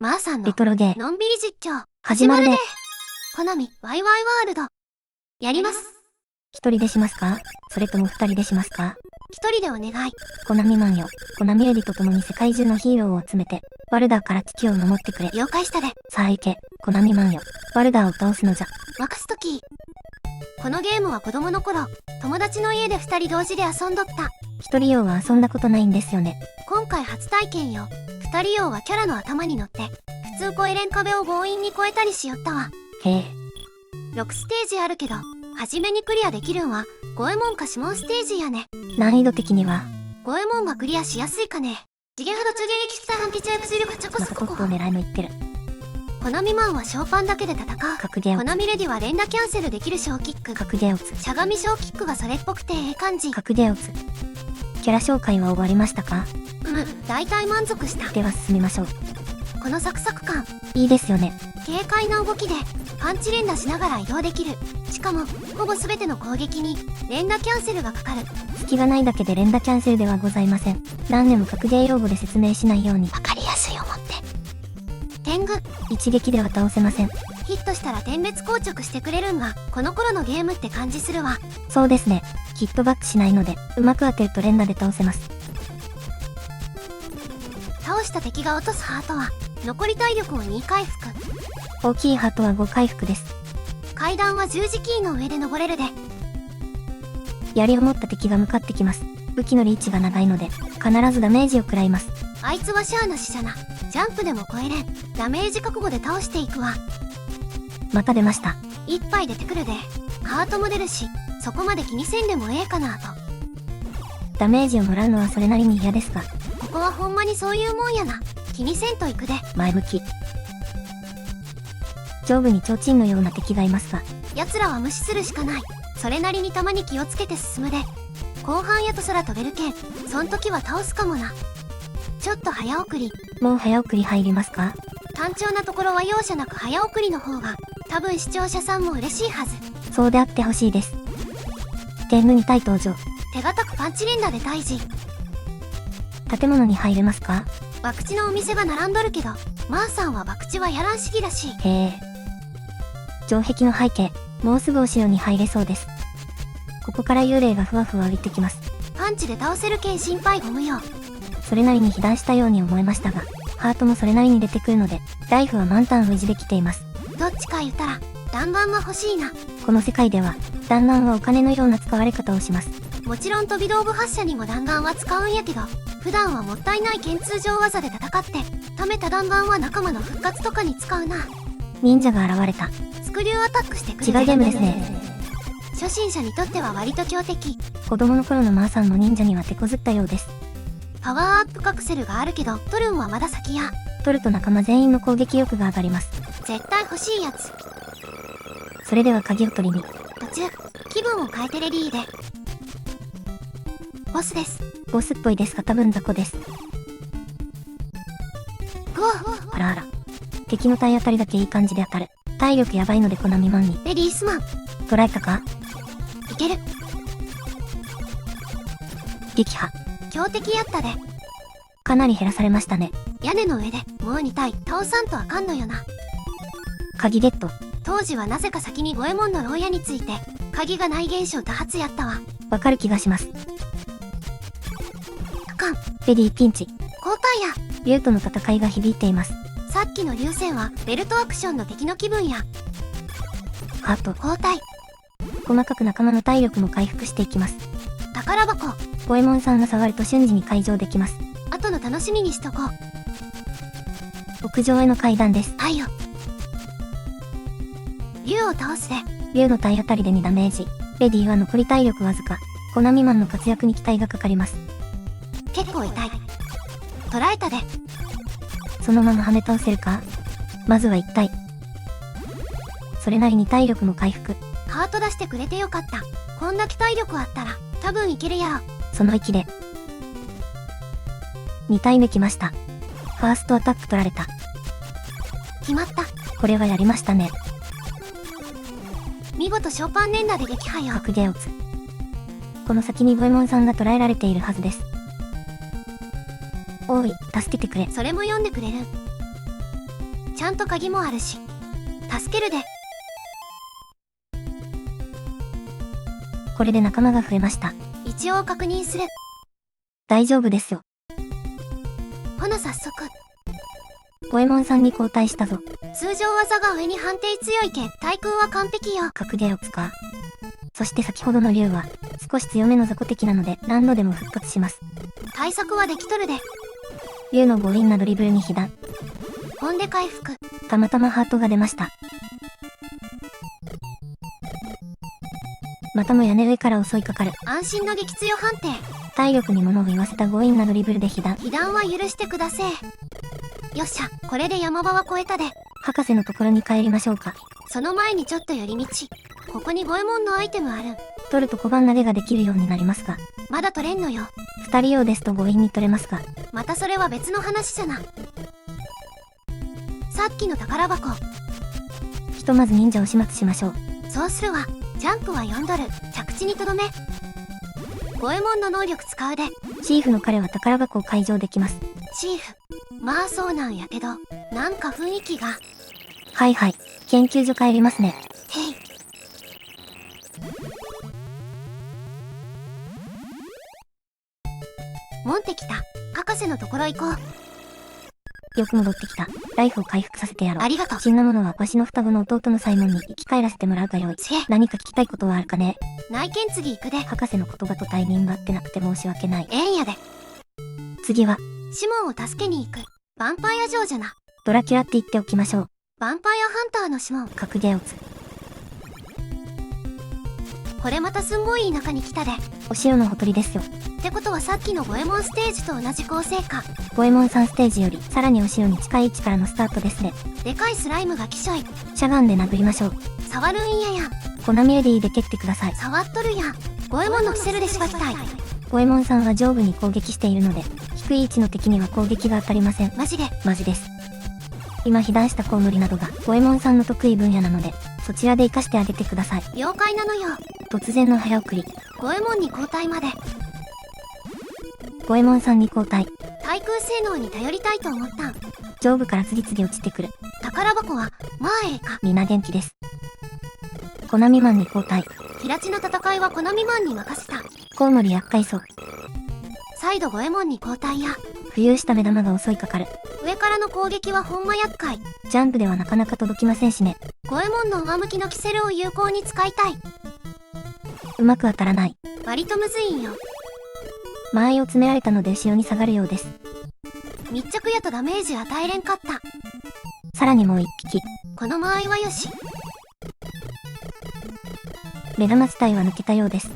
マーさんのレトロゲー、のんびり実況、始まるで。コナミ、ワイワイワールド。やります。一人でしますか？それとも二人でしますか？一人でお願い。コナミマンよ。コナミエリと共に世界中のヒーローを集めて、ワルダーから地球を守ってくれ。了解したで。さあ行け、コナミマンよ。ワルダーを倒すのじゃ。任すとき。このゲームは子供の頃、友達の家で二人同時で遊んどった。一人用は遊んだことないんですよね。今回初体験よ。二人用はキャラの頭に乗って、普通越えれん壁を強引に越えたりしよったわ。へえ。6ステージあるけど、初めにクリアできるんは、五右衛門か指紋ステージやね。難易度的には、五右衛門がクリアしやすいかね。次元波動中撃機体反撃中薬力チョコまたトップを狙いのいってる。コナミマンは小パンだけで戦う。格ゲーをコナミレディは連打キャンセルできる小キック。格ゲーをつ。しゃがみ小キックがそれっぽくてええ感じ。格ゲーをつ。キャラ紹介は終わりましたか？大体満足した。では進みましょう。このサクサク感、いいですよね。軽快な動きでパンチ連打しながら移動できる。しかもほぼ全ての攻撃に連打キャンセルがかかる。隙がないだけで連打キャンセルではございません。何でも格ゲー用語で説明しないように。わかりやすい思って。天狗、一撃では倒せません。ヒットしたら点滅硬直してくれるんがこの頃のゲームって感じするわ。そうですね。ヒットバックしないので、うまく当てると連打で倒せます。倒した敵が落とすハートは残り体力を2回復。大きいハートは5回復です。階段は十字キーの上で登れるで。槍を持った敵が向かってきます。武器のリーチが長いので、必ずダメージを食らいます。あいつはシャアなしじゃな。ジャンプでも超えれん。ダメージ覚悟で倒していくわ。また出ました。一杯出てくるで。ハートも出るし、そこまで気にせんでもええかなと。ダメージをもらうのはそれなりに嫌ですが、ここはほんまにそういうもんやな。気にせんといくで。前向き。上部に提灯のような敵がいますが、奴らは無視するしかない。それなりに弾に気をつけて進むで。後半やと空飛べるけん、そん時は倒すかもな。ちょっと早送り。もう早送り入りますか？単調なところは容赦なく早送りの方が、多分視聴者さんも嬉しいはず。そうであってほしいです。天狗2体登場。手堅くパンチ連打で退治。建物に入れますか？博打のお店が並んどるけど、マーさんは博打はやらんしぎらしい。へえ。城壁の背景、もうすぐお城に入れそうです。ここから幽霊がふわふわ降りてきます。パンチで倒せるけん心配ご無用。それなりに被弾したように思えましたが、ハートもそれなりに出てくるので、ライフは満タン封じできています。どっちか言ったら、弾丸が欲しいな。この世界では、弾丸はお金のような使われ方をします。もちろん飛び道具発射にも弾丸は使うんやけど、普段はもったいない剣通常技で戦って、貯めた弾丸は仲間の復活とかに使うな。忍者が現れた。スクリューアタックしてくる。違うゲームですね。初心者にとっては割と強敵。子供の頃のマーさんの忍者には手こずったようです。パワーアップカプセルがあるけど、取るんはまだ先や。取ると仲間全員の攻撃力が上がります。絶対欲しいやつ。それでは鍵を取りに。途中、気分を変えてレディーで。ボスです。ボスっぽいですが多分雑魚です。ゴー。あらあら。敵の体当たりだけいい感じで当たる。体力やばいのでコナミマンに。レディースマン。捕らえたか？いける。撃破。強敵やったで。かなり減らされましたね。屋根の上でもう2体倒さんとあかんのよな。鍵ゲット。当時はなぜか先に五右衛門の牢屋について、鍵がない現象多発やったわ。わかる気がします。あかん。レディーピンチ。交代や。竜との戦いが響いています。さっきの流線はベルトアクションの敵の気分や。ハート。交代。細かく仲間の体力も回復していきます。宝箱。五右衛門さんが触ると瞬時に解錠できます。後の楽しみにしとこう。屋上への階段です。はいよ。竜を倒すで。竜の体当たりで2ダメージ。レディーは残り体力わずか。コナミマンの活躍に期待がかかります。結構痛い。捕らえたで。そのまま跳ね倒せるか？まずは1体。それなりに体力も回復。ハート出してくれてよかった。こんだけ体力あったら多分いけるやろ。その息で2体目来ました。ファーストアタック取られた。決まった。これはやりましたね。見事ショーパン連打で撃破よ。格ゲーをつ。この先に五右衛門さんが捕らえられているはずです。おい、助けてくれ。それも読んでくれる。ちゃんと鍵もあるし。助けるで。これで仲間が増えました。一応確認する。大丈夫ですよ。ほな早速。五右衛門さんに交代したぞ。通常技が上に判定強いけ、対空は完璧よ。格ゲーを使う。そして先ほどの竜は、少し強めの雑魚敵なので何度でも復活します。対策はできとるで。竜の強引なドリブルに被弾。ほんで回復。たまたまハートが出ました。またも屋根上から襲いかかる。安心の撃強判定。体力に物を言わせた強引なドリブルで被弾。被弾は許してくだせえ。よっしゃ、これで山場は越えたで。博士のところに帰りましょうか。その前にちょっと寄り道。ここに五右衛門のアイテムある。取ると小判投げができるようになりますが。まだ取れんのよ。二人用ですと強引に取れますが。またそれは別の話じゃな。さっきの宝箱。ひとまず忍者を始末しましょう。そうするわ。ジャンプは4ドル。着地にとどめ。五右衛門の能力使うで。チーフの彼は宝箱を解錠できます。チーフ。まあそうなんやけど、なんか雰囲気が。はいはい。研究所帰りますね。へい。モンテきた。博士のところ行こう。よく戻ってきた。ライフを回復させてやろう。ありがとう。死んだものはわしの双子の弟のサイモンに生き返らせてもらうがよい。せえ。何か聞きたいことはあるかね。内見次行くで。博士の言葉とタイミング合ってなくて申し訳ない。ええんやで。次は、シモンを助けに行く。ヴァンパイア城じゃな。ドラキュラって言っておきましょう。ヴァンパイアハンターのシモン。格ゲーをつ。これまたすんごい田舎に来たで。お塩のほとりですよ。ってことはさっきの五右衛門ステージと同じ構成か。五右衛門さんステージよりさらにお塩に近い位置からのスタートですね。でかいスライムがきしょい。しゃがんで殴りましょう。触るんややん。コナミレディで蹴ってください。触っとるやん。五右衛門のキセルで縛りたい。五右衛門さんは上部に攻撃しているので、低い位置の敵には攻撃が当たりません。マジで。マジです。今被弾したコウモリなどが五右衛門さんの得意分野なので、そちらで活かしてあげてください。了解なのよ。突然の早送り。五右衛門に交代まで。五右衛門さんに交代。対空性能に頼りたいと思ったん。上部から次々落ちてくる。宝箱は、まあええか。みんな元気です。コナミマンに交代。平地の戦いはコナミマンに任せた。コウモリ厄介そう。再度五右衛門に交代や。浮遊した目玉が襲いかかる。上からの攻撃はほんま厄介。ジャンプではなかなか届きませんしね。五右衛門の上向きのキセルを有効に使いたい。うまく当たらない。割とむずいんよ。間合いを詰められたので後ろに下がるようです。密着やとダメージ与えれんかった。さらにもう一匹。この間合いはよし。目玉自体は抜けたようです。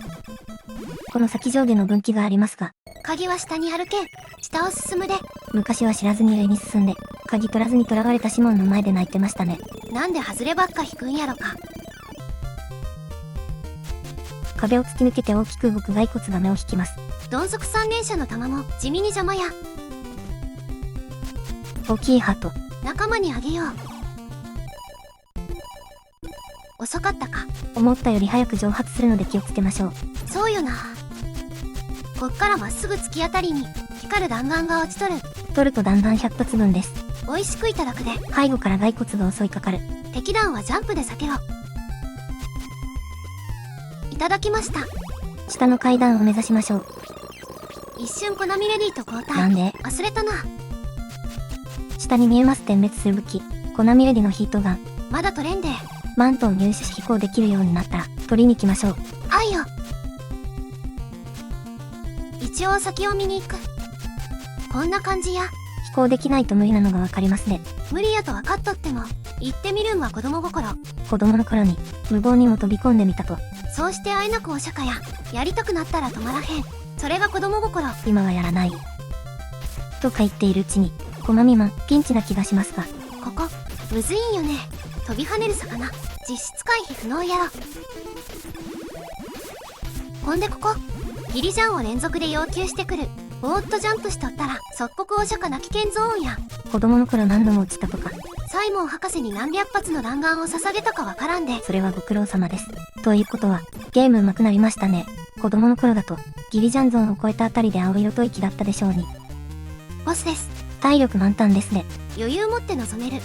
この先上下の分岐がありますが。鍵は下にあるけん、下を進むで。昔は知らずに上に進んで、鍵取らずに囚われたシモンの前で泣いてましたね。なんで外ればっか引くんやろか。壁を突き抜けて大きく動く骸骨が目を引きます。鈍足三連射の弾も地味に邪魔や。大きいハート。仲間にあげよう。遅かったか。思ったより早く蒸発するので気をつけましょう。そうよな。こっからまっすぐ突き当たりに光る弾丸が落ちとる。取ると弾丸100発分です。美味しくいただくで。背後から骸骨が襲いかかる。敵弾はジャンプで避けろ。いただきました。下の階段を目指しましょう。一瞬コナミレディと交代。なんで忘れたな。下に見えます点滅する武器。コナミレディのヒートガン。まだ取れんで。マントを入手し飛行できるようになったら取りに来ましょう。あいよ。一応先を見に行く。こんな感じや。飛行できないと無理なのがわかりますね。無理やと分かっとっても、行ってみるんは子供心。子供の頃に無謀にも飛び込んでみたと。そうしてあえなくお釈迦や、やりたくなったら止まらへん。それが子供心。今はやらない。とか言っているうちに、コナミマン、ピンチな気がしますが。ここ、むずいんよね。飛び跳ねる魚、実質回避不能やろ。ほんでここ、ギリジャンを連続で要求してくる。ぼーっとジャンプしとったら、即刻お釈迦な危険ゾーンや。子供の頃何度も落ちたとか。サイモン博士に何百発の弾丸を捧げたかわからんで。それはご苦労様です。ということは、ゲーム上手くなりましたね。子供の頃だと、ギリジャンゾーンを超えたあたりで青色吐息だったでしょうに。ボスです。体力満タンですね。余裕持って臨める。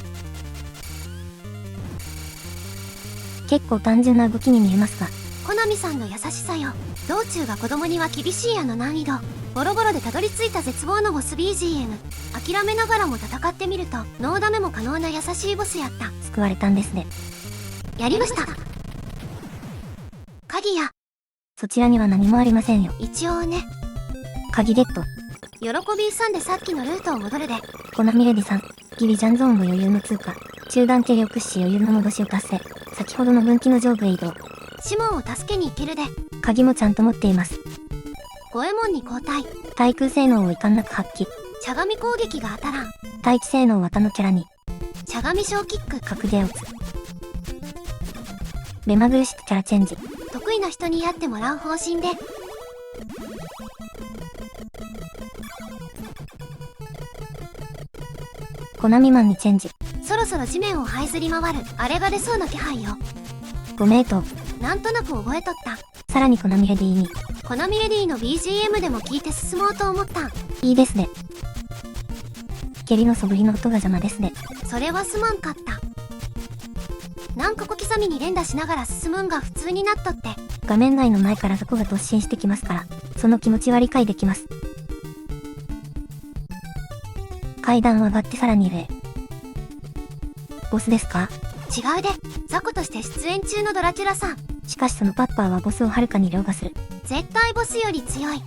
結構単純な動きに見えますが、コナミさんの優しさよ。道中が子供には厳しい難易度。ボロボロでたどり着いた絶望のボス BGM。諦めながらも戦ってみると、ノーダメも可能な優しいボスやった。救われたんですね。やりました。鍵や。そちらには何もありませんよ。一応ね。鍵ゲット。喜びさんでさっきのルートを戻るで。コナミレディさん、ギリジャンゾーンを余裕の通過。中段軽力士余裕の戻しを達成。先ほどの分岐の上部へ移動。シモンを助けに行けるで。鍵もちゃんと持っています。ゴエモンに交代。対空性能を遺憾なく発揮。しゃがみ攻撃が当たらん。対地性能は他のキャラに。しゃがみ小キック。格ゲーをつ。目まぐるしくキャラチェンジ。得意な人にやってもらう方針で。コナミマンにチェンジ。そろそろ地面を這いずり回る。あれが出そうな気配よ。5メートル。なんとなく覚えとった。さらにコナミレディに。コナミレディの BGM でも聞いて進もうと思ったん。いいですね。蹴りの素振りの音が邪魔ですね。それはすまんかった。なんか小刻みに連打しながら進むんが普通になっとって。画面内の前から雑魚が突進してきますから、その気持ちは理解できます。階段を上がってさらに上へ。ボスですか？違うで。雑魚として出演中のドラキュラさん。しかしそのパッパーはボスをはるかに凌駕する。絶対ボスより強い。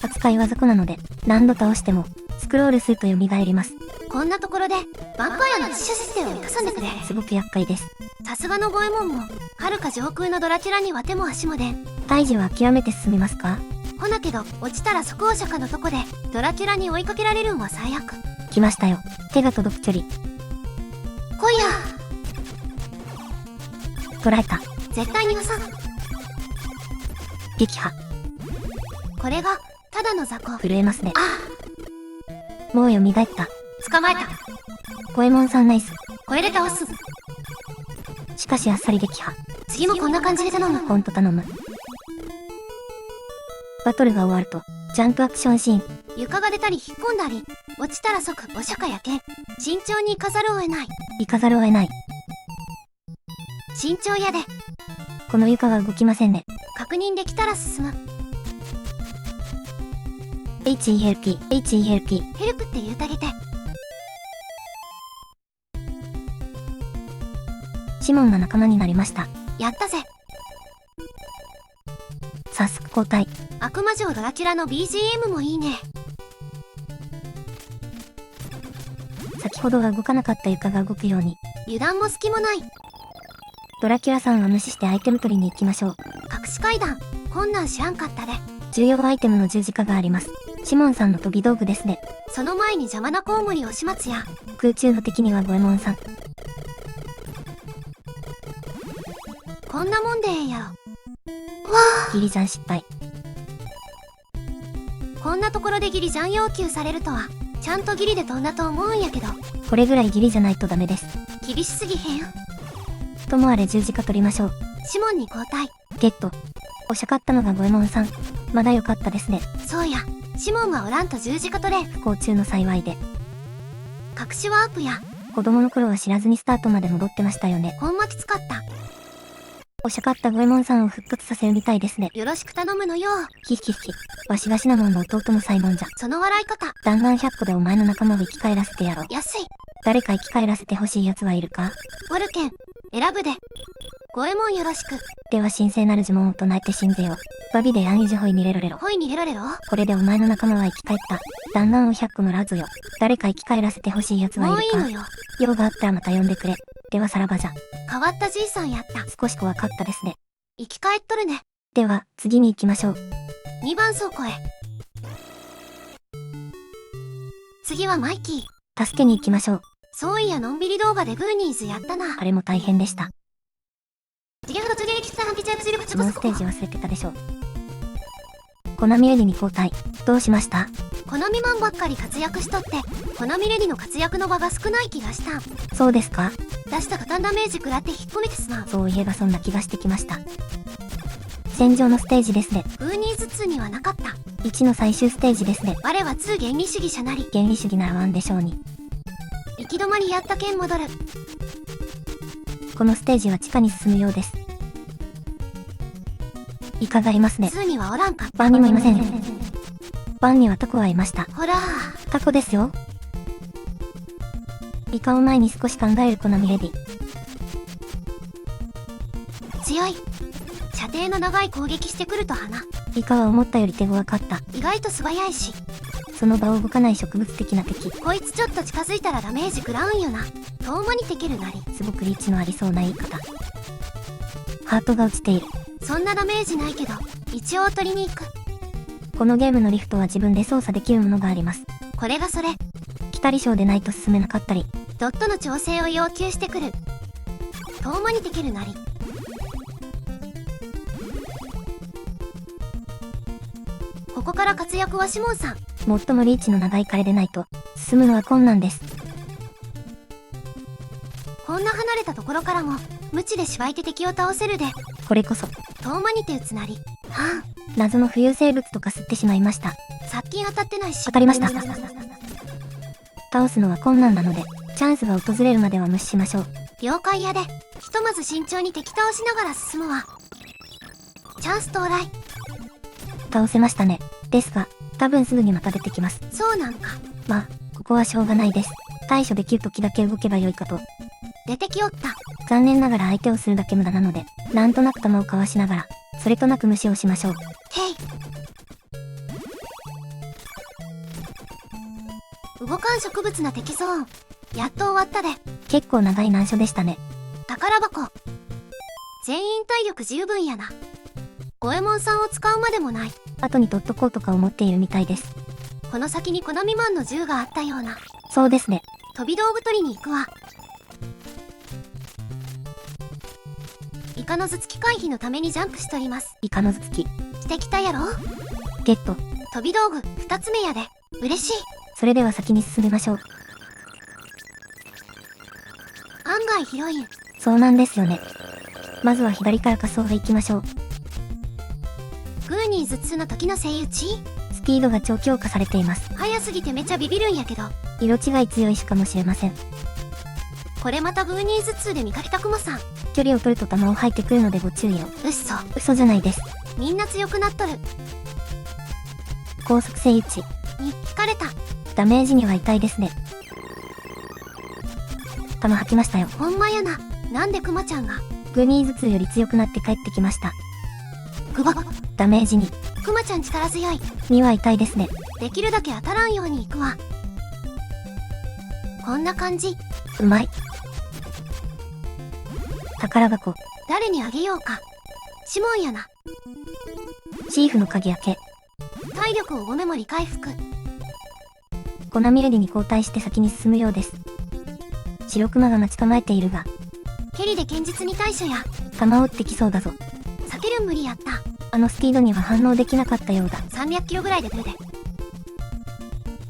扱いは雑魚なので、何度倒しても、スクロールすると蘇ります。こんなところで、ヴァンパイアの知識システムを生かさんでくれ。すごく厄介です。さすがのゴエモンも、はるか上空のドラキュラには手も足も出ん。退治は諦めて進みますか？ほなけど、落ちたら即応者かのとこで、ドラキュラに追いかけられるんは最悪。来ましたよ。手が届く距離。来いや。捕らえた。絶対逃がさん。撃破。これが、ただの雑魚。震えますね。あもう蘇った。捕まえた。ゴエモンさんナイス。これで倒す。しかしあっさり撃破。次もこんな感じで頼む。ほんと頼む。バトルが終わると、ジャンプアクションシーン。床が出たり引っ込んだり、落ちたら即お釈迦やけん。慎重に行かざるを得ない。行かざるを得ない。慎重やで。この床が動きませんね。確認できたら進む。HELP、HELP。ヘルプって言うたげて。シモンが仲間になりました。やったぜ。早速交代。悪魔城ドラキュラの BGM もいいね。先ほどは動かなかった床が動くように。油断も隙もない。ドラキュラさんは無視してアイテム取りに行きましょう。隠し階段、こんなん知らんかったで。重要アイテムの十字架があります。シモンさんの研ぎ道具ですね。その前に邪魔なコウモリを始末や。空中の敵にはゴエモンさん。こんなもんでええやろ。わあ。ギリジャン失敗。こんなところでギリジャン要求されるとは、ちゃんとギリで飛んだと思うんやけど。これぐらいギリじゃないとダメです。厳しすぎへん。ともあれ十字架取りましょう。シモンに交代。ゲット。おしゃかったのがゴエモンさん。まだ良かったですね。そうや。シモンがおらんと十字架取れ。不幸中の幸いで。隠しワープや。子供の頃は知らずにスタートまで戻ってましたよね。ほんまきつかった。おしゃかったゴエモンさんを復活させるみたいですね。よろしく頼むのよ。ひひひ。わしがシナモンの弟のサイモンじゃ。その笑い方。弾丸100個でお前の仲間を生き返らせてやろう。安い。誰か生き返らせてほしい奴はいるか？ウォルケン、選ぶで。ゴエモンよろしく。では神聖なる呪文を唱えて信ぜよう。バビでヤンユジホイにレロレロ。ホイにレロレロ。これでお前の仲間は生き返った。弾丸を100個もらうぞよ。誰か生き返らせてほしい奴はいるか？もういいのよ。用があったらまた呼んでくれ。ではさらばじゃ。変わったじいさんやった。少し怖かったですね。生き返っとるね。では、次に行きましょう。2番倉庫へ。次はマイキー。助けに行きましょう。そういやのんびり動画でグーニーズやったな。あれも大変でした。次元ほど次元きつさんきちゃくするこのステージ忘れてたでしょう。コナミレディに交代。どうしました？コナミマンばっかり活躍しとって、コナミレディの活躍の場が少ない気がしたん。そうですか？出したガタンダメージ食らって引っ込めてすまん。そういえばそんな気がしてきました。戦場のステージですね。グーニーズ2にはなかった。1の最終ステージですね。我は2原理主義者なり。原理主義ならワンでしょうに。行き止まりやったけん戻る。このステージは地下に進むようです。イカがいますね。 2にはおらんか。1にもいません。1にはタコはいました。ほらタコですよ。イカを前に少し考えるコナミレディ。強い。射程の長い攻撃してくると花。イカは思ったより手強かった。意外と素早いし、その場を動かない植物的な敵。こいつちょっと近づいたらダメージ食らうんよな。遠間にテケるなり。すごくリーチのありそうな言い方。ハートが落ちている。そんなダメージないけど、一応取りに行く。このゲームのリフトは自分で操作できるものがあります。これがそれ。来たり賞でないと進めなかったり。ドットの調整を要求してくる。遠間にテケるなり。ここから活躍はシモンさん。最もリーチの長い彼でないと進むのは困難です。こんな離れたところからも無知でしばいて敵を倒せるで。これこそ遠間にて打つなり。は謎の浮遊生物とか吸ってしまいました。あ、殺菌当たってないし。当たりました。倒すのは困難なのでチャンスが訪れるまでは無視しましょう。了解やで。ひとまず慎重に敵倒しながら進むわ。チャンス到来。倒せましたね。ですが多分すぐにまた出てきます。そうなんか。まあここはしょうがないです。対処できる時だけ動けばよいかと。出てきおった。残念ながら相手をするだけ無駄なのでなんとなく弾をかわしながらそれとなく無視をしましょう。へい。動かん植物な敵ゾーン。やっと終わったで。結構長い難所でしたね。宝箱。全員体力十分やな。五右衛門さんを使うまでもない。後に取っとこうとか思っているみたいです。この先にコナミマンの銃があったような。そうですね。飛び道具取りに行くわ。イカの頭突き回避のためにジャンプしとります。イカの頭突きしてきたやろ。ゲット。飛び道具2つ目やで。嬉しい。それでは先に進みましょう。案外広いん。そうなんですよね。まずは左から仮想へ行きましょう。グーニーズ2の時のセイウチ。スピードが超強化されています。早すぎてめちゃビビるんやけど。色違い強いしかもしれません。これまたグーニーズ2で見かけたクモさん。距離を取ると弾を吐いてくるのでご注意を。うっそ。嘘じゃないです。みんな強くなっとる。高速性打ちに引かれた。ダメージには痛いですね。弾吐きましたよ。ほんまやな。なんでクマちゃんが。グーニーズ2より強くなって帰ってきました。グバ。ダメージにクマちゃん力強い。には痛いですね。できるだけ当たらんようにいくわ。こんな感じ。うまい。宝箱誰にあげようか。シモンやな。チーフの鍵開け。体力を5メモリ回復。コナミレディに交代して先に進むようです。白クマが待ち構えているが蹴りで堅実に対処や。弾を撃ってきそうだぞ。避けるん無理やった。あのスピードには反応できなかったようだ。300キロぐらいで出るで。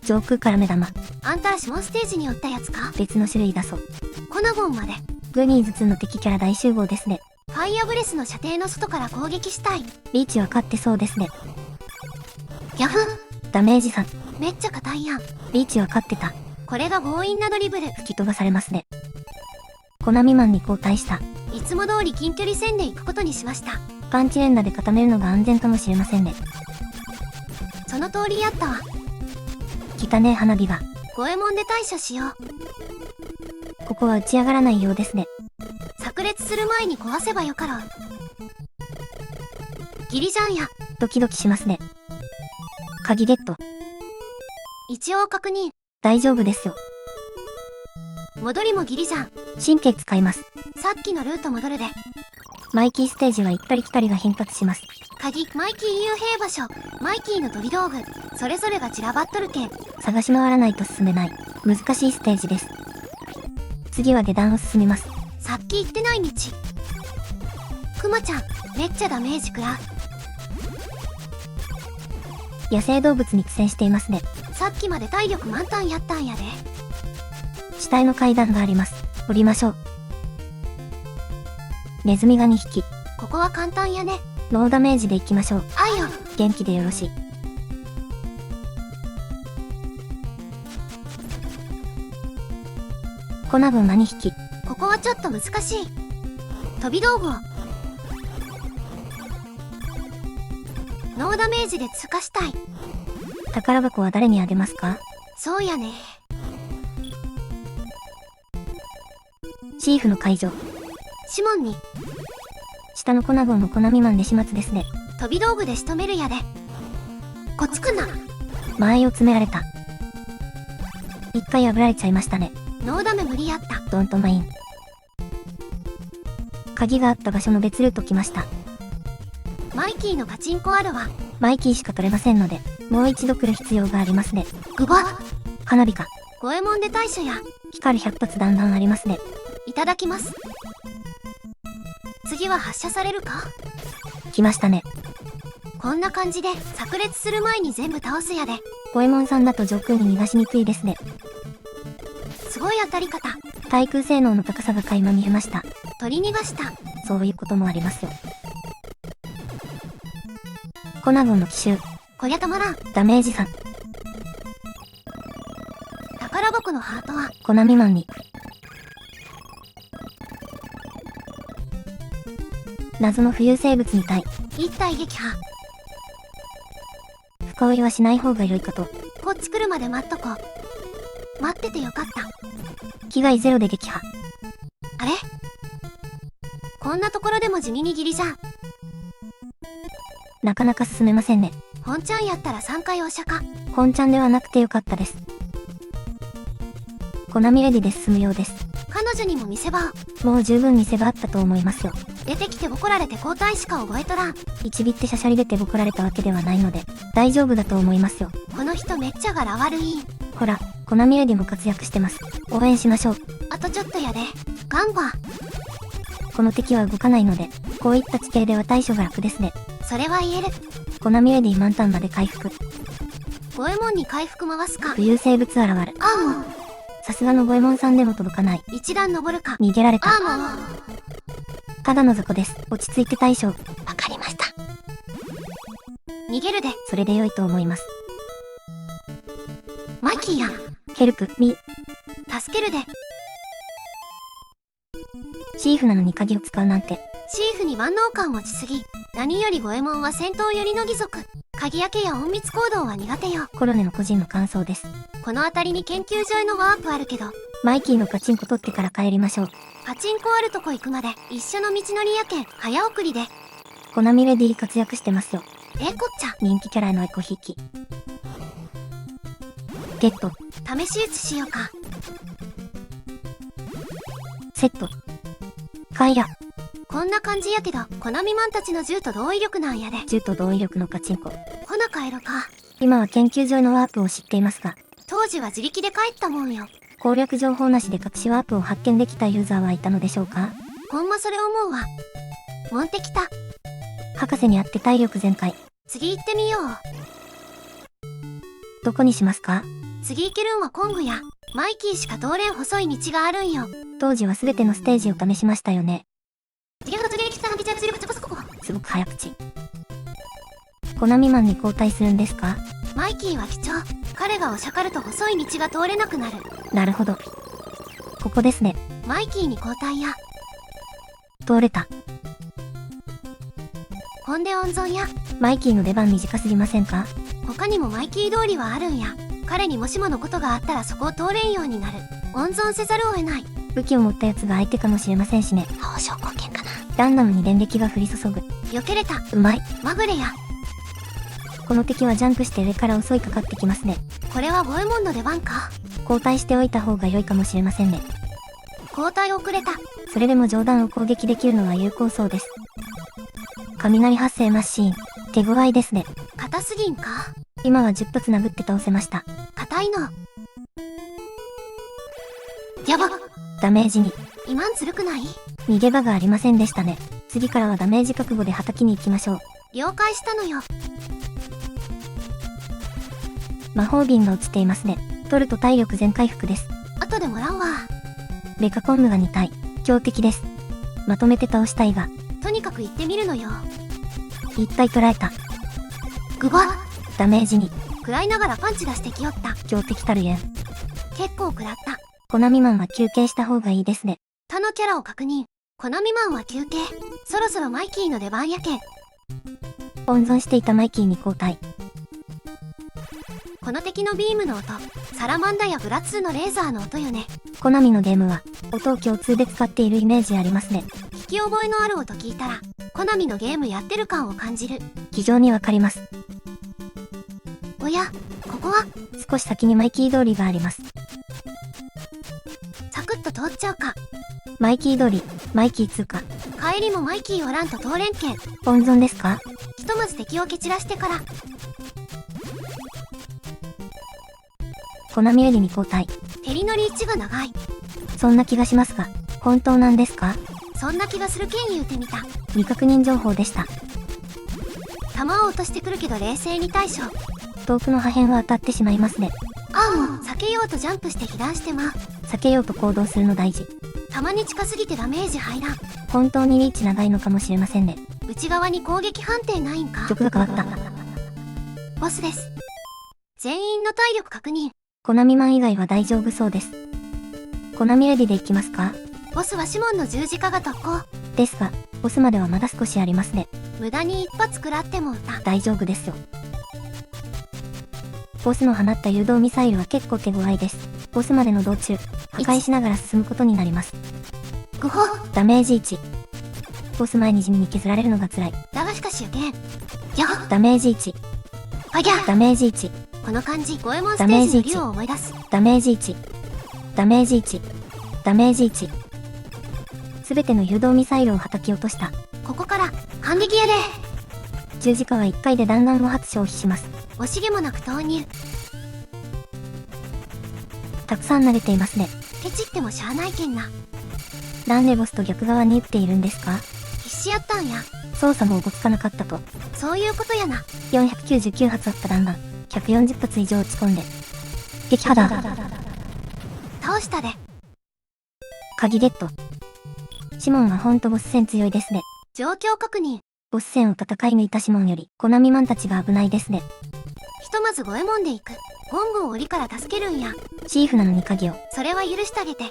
上空から目玉。あんたらシモンステージに寄ったやつか。別の種類だそう。コナゴンまで。グーニーズ2の敵キャラ大集合ですね。ファイアブレスの射程の外から攻撃したい。リーチは勝ってそうですね。ヤフー。ダメージ3。めっちゃ硬いやん。リーチは勝ってた。これが強引なドリブル。吹き飛ばされますね。コナミマンに交代した。いつも通り近距離戦で行くことにしました。パンチ連打で固めるのが安全かもしれませんね。その通りやったわ。汚ねえ花火が。五右衛門で対処しよう。ここは打ち上がらないようですね。炸裂する前に壊せばよかろう。ギリジャンや。ドキドキしますね。鍵ゲット。一応確認。大丈夫ですよ。戻りもギリジャン。神経使います。さっきのルート戻るで。マイキーステージは行ったり来たりが頻発します。鍵、マイキー幽閉場所、マイキーの飛び道具、それぞれが散らばっとるけん。探し回らないと進めない。難しいステージです。次は下段を進みます。さっき行ってない道。クマちゃん、めっちゃダメージ食らう。野生動物に苦戦していますね。さっきまで体力満タンやったんやで。死体の階段があります。降りましょう。ネズミが2匹。ここは簡単やね。ノーダメージでいきましょう。あいよ。元気でよろしい。コナブンが2匹。ここはちょっと難しい。飛び道具をノーダメージで通過したい。宝箱は誰にあげますか？そうやね。チーフの解除。シモンに下の粉号の粉未満で始末ですね。飛び道具で仕留めるやで。こっちくな。間合いを詰められた。一回破られちゃいましたね。ノーダメ無理やった。ドントマイン。鍵があった場所の別ルート来ました。マイキーのパチンコあるわ。マイキーしか取れませんので、もう一度来る必要がありますね。グバ。花火か。五右衛門で対処や。光る100発弾丸ありますね。いただきます。次は発射されるか？来ましたね。こんな感じで炸裂する前に全部倒すやで。五右衛門さんだと上空に逃がしにくいですね。すごい当たり方。対空性能の高さが垣間見えました。取り逃がした。そういうこともありますよ。粉号の奇襲。こりゃたまらん。ダメージ3。宝箱のハートは粉未満に。謎の浮遊生物みたい。一体撃破。深追いはしない方が良いかと。こっち来るまで待っとこう。待っててよかった。危害ゼロで撃破。あれ？こんなところでも地味にギリじゃん。なかなか進めませんね。本ちゃんやったら3回お釈迦。本ちゃんではなくてよかったです。コナミレディで進むようです。彼女にも見せ場を。もう十分見せ場あったと思いますよ。出てきてボコられて交代しか覚えとらん。一ビってしゃしゃり出てボコられたわけではないので、大丈夫だと思いますよ。この人めっちゃ柄悪い。ほら、コナミレディも活躍してます。応援しましょう。あとちょっとやで。ガンバ。この敵は動かないので、こういった地形では対処が楽ですね。それは言える。コナミレディ満タンまで回復。五右衛門に回復回すか。浮遊生物現る。アーモン。さすがの五右衛門さんでも届かない。一段登るか。逃げられた。アーモン。ただの雑魚です。落ち着いて対処。わかりました。逃げるで。それで良いと思います。マイキーやん。ヘルプ、ミ。助けるで。チーフなのに鍵を使うなんて。チーフに万能感持ちすぎ。何より五右衛門は戦闘寄りの義足。鍵開けや隠密行動は苦手よ。コロネの個人の感想です。この辺りに研究所へのワープあるけど、マイキーのパチンコ取ってから帰りましょう。パチンコあるとこ行くまで一緒の道のりやけん早送りで。コナミレディ活躍してますよ。こっちゃ。人気キャラへのエコひいき。ゲット。試し撃ちしようか。セット。カイヤ。こんな感じやけど、コナミマンたちの銃と同威力なんやで。銃と同威力のパチンコ。ほな帰ろか。今は研究所へのワープを知っていますが、当時は自力で帰ったもんよ。攻略情報なしで隠しワープを発見できたユーザーはいたのでしょうか？ほんまそれ思うわ。モンテきた。博士に会って体力全開。次行ってみよう。どこにしますか？次行けるんはコングや。マイキーしか通れん細い道があるんよ。当時は全てのステージを試しましたよね。すごく早口。コナミマンに交代するんですか？マイキーは貴重。彼がおしゃかると細い道が通れなくなる。なるほど。ここですね。マイキーに交代や。通れた。ほんで温存や。マイキーの出番短すぎませんか？他にもマイキー通りはあるんや。彼にもしものことがあったらそこを通れんようになる。温存せざるを得ない。武器を持ったやつが相手かもしれませんしね。報奨貢献かな。ランダムに電撃が降り注ぐ。避けれた。うまい。まぐれや。この敵はジャンプして上から襲いかかってきますね。これは五右衛門の出番か。交代しておいた方が良いかもしれませんね。交代遅れた。それでも上段を攻撃できるのは有効そうです。雷発生マシーン。手強いですね。硬すぎんか。今は10発殴って倒せました。硬いの。やば。ダメージに。今んずるくない？逃げ場がありませんでしたね。次からはダメージ覚悟で叩きに行きましょう。了解したのよ。魔法瓶が落ちていますね。取ると体力全回復です。後でもらうわ。ベカコンヌが2体。強敵です。まとめて倒したいが。とにかく行ってみるのよ。1体捕らえた。グバ。ダメージに。食らいながらパンチ出してきよった。強敵たるゆえん。結構食らった。コナミマンは休憩した方がいいですね。他のキャラを確認。コナミマンは休憩。そろそろマイキーの出番やけん。温存していたマイキーに交代。この敵のビームの音、サラマンダやブラ2のレーザーの音よね。コナミのゲームは、音を共通で使っているイメージありますね。聞き覚えのある音聞いたら、コナミのゲームやってる感を感じる。非常にわかります。おや、ここは、少し先にマイキー通りがあります。サクッと通っちゃうか。マイキー通り、マイキー通過。帰りもマイキーおらんと通れんけん。温存ですか？ひとまず敵を蹴散らしてから。コナミレディに交代。ヘリのリーチが長い。そんな気がしますが、本当なんですか？そんな気がするけん言うてみた。未確認情報でした。弾を落としてくるけど冷静に対処。遠くの破片は当たってしまいますね。ああもう、避けようとジャンプして被弾してまう。避けようと行動するの大事。弾に近すぎてダメージ入らん。本当にリーチ長いのかもしれませんね。内側に攻撃判定ないんか。曲が変わった。ボスです。全員の体力確認。コナミマン以外は大丈夫そうです。コナミレディで行きますか？ボスはシモンの十字架が特攻。ですが、ボスまではまだ少しありますね。無駄に一発食らっても歌。大丈夫ですよ。ボスの放った誘導ミサイルは結構手強いです。ボスまでの道中、破壊しながら進むことになります。グホダメージ1。ボス前に地味に削られるのが辛い。だがしかしよけん。やっダメージ1。あぎゃダメージ1。この感じ、ゴエモンステージの竜を思い出す。ダメージ1。ダメージ1。ダメージ1。すべての誘導ミサイルを叩き落とした。ここから、反撃やで。十字架は1回で弾丸を初消費します。惜しげもなく投入。たくさん投げていますね。ケチってもしゃあないけんな。なんでボスと逆側に撃っているんですか？必死やったんや。操作もおぼつかなかったと。そういうことやな。499発あった弾丸、140発以上打ち込んで。撃破だ。倒したで。鍵ゲット。シモンはほんとボス戦強いですね。状況確認。ボス戦を戦い抜いたシモンより、コナミマンたちが危ないですね。ひとまずゴエモンで行く。ゴングを檻から助けるんや。チーフなのに鍵を。それは許してあげて。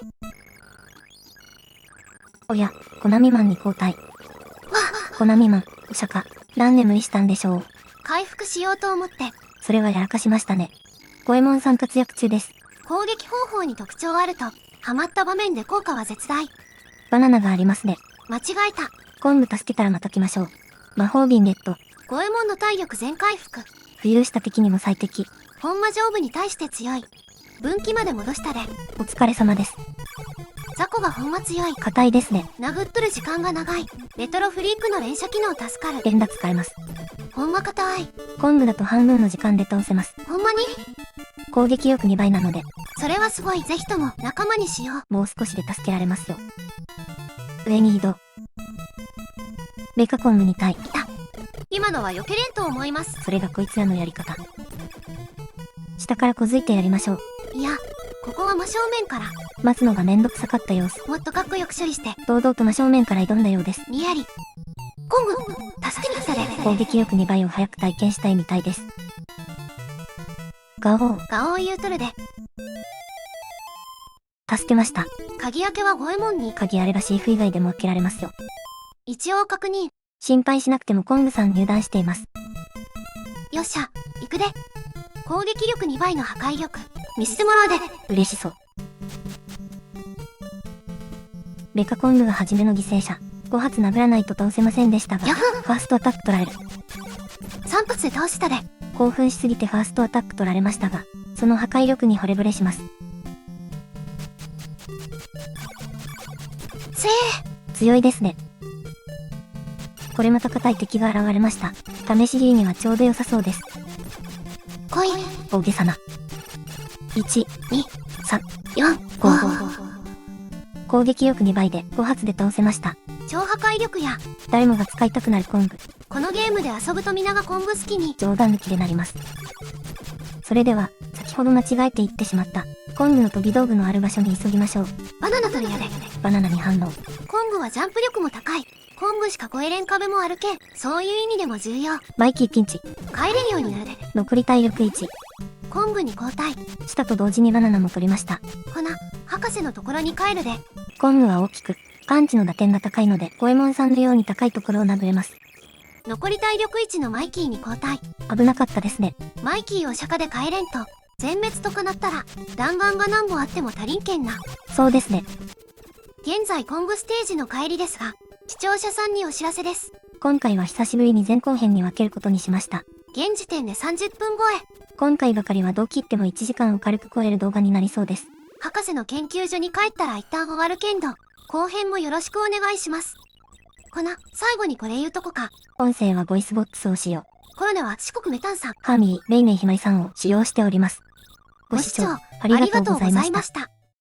おや、コナミマンに交代。コナミマン、お釈迦、何で無理したんでしょう。回復しようと思って。それはやらかしましたね。ゴエモンさん活躍中です。攻撃方法に特徴あると、ハマった場面で効果は絶大。バナナがありますね。間違えた。昆布助けたらまた来ましょう。魔法瓶ゲット。ゴエモンの体力全回復。浮遊した敵にも最適。ほんま上部に対して強い。分岐まで戻したで。お疲れ様です。雑魚がほんま強い。硬いですね。殴っとる時間が長い。レトロフリークの連射機能助かる。連打使えます。ほんま硬い。昆布だと半分の時間で倒せます。ほんまに？攻撃力2倍なので。それはすごい。ぜひとも仲間にしよう。もう少しで助けられますよ。上に移動。メカ昆布に対。いた。今のは避けれんと思います。それがこいつらのやり方。下から小づいてやりましょう。いや、ここは真正面から。待つのがめんどくさかった様子。もっとかっこよく処理して。堂々と真正面から挑んだようです。にやり。コング、助けに来たで。攻撃力2倍を早く体験したいみたいです。ガオー。ガオー言うとるで。助けました。鍵開けはゴエモンに。鍵あればシーフ以外でも開けられますよ。一応確認。心配しなくてもコングさん入団しています。よっしゃ、行くで。攻撃力2倍の破壊力。見せてもらうで。嬉しそう。メカコングが初めの犠牲者。5発殴らないと倒せませんでしたが、ヤフーファーストアタック取られる。3発で倒したで。興奮しすぎてファーストアタック取られましたが、その破壊力に惚れ惚れします。せー。強いですね。これまた硬い敵が現れました。試し切りにはちょうど良さそうです。来い。大げさな。1、2、3、4、 5。攻撃力2倍で5発で倒せました。超破壊力や。誰もが使いたくなるコング。このゲームで遊ぶと皆がコング好きに。冗談抜きでなります。それでは、先ほど間違えて言ってしまった、コングの飛び道具のある場所に急ぎましょう。バナナ取るやで。バナナに反応。コングはジャンプ力も高い。コングしか越えれん壁もあるけん、そういう意味でも重要。マイキーピンチ。帰れるようになるで。残り体力1。コングに交代。したと同時にバナナも取りました。ほな、博士のところに帰るで。コングは大きく、感知の打点が高いので、ゴエモンさんのように高いところを殴れます。残り体力1のマイキーに交代。危なかったですね。マイキーを釈迦で帰れんと、全滅とかなったら、弾丸が何本あっても足りんけんな。そうですね。現在コングステージの帰りですが、視聴者さんにお知らせです。今回は久しぶりに前後編に分けることにしました。現時点で30分超え。今回ばかりはどう切っても1時間を軽く超える動画になりそうです。博士の研究所に帰ったら一旦終わるけんど、後編もよろしくお願いします。最後にこれ言うとこか。音声はボイスボックスを使用。コロナは四国メタンさん、ハーミー、メイメイひまりさんを使用しております。ご視聴ありがとうございました。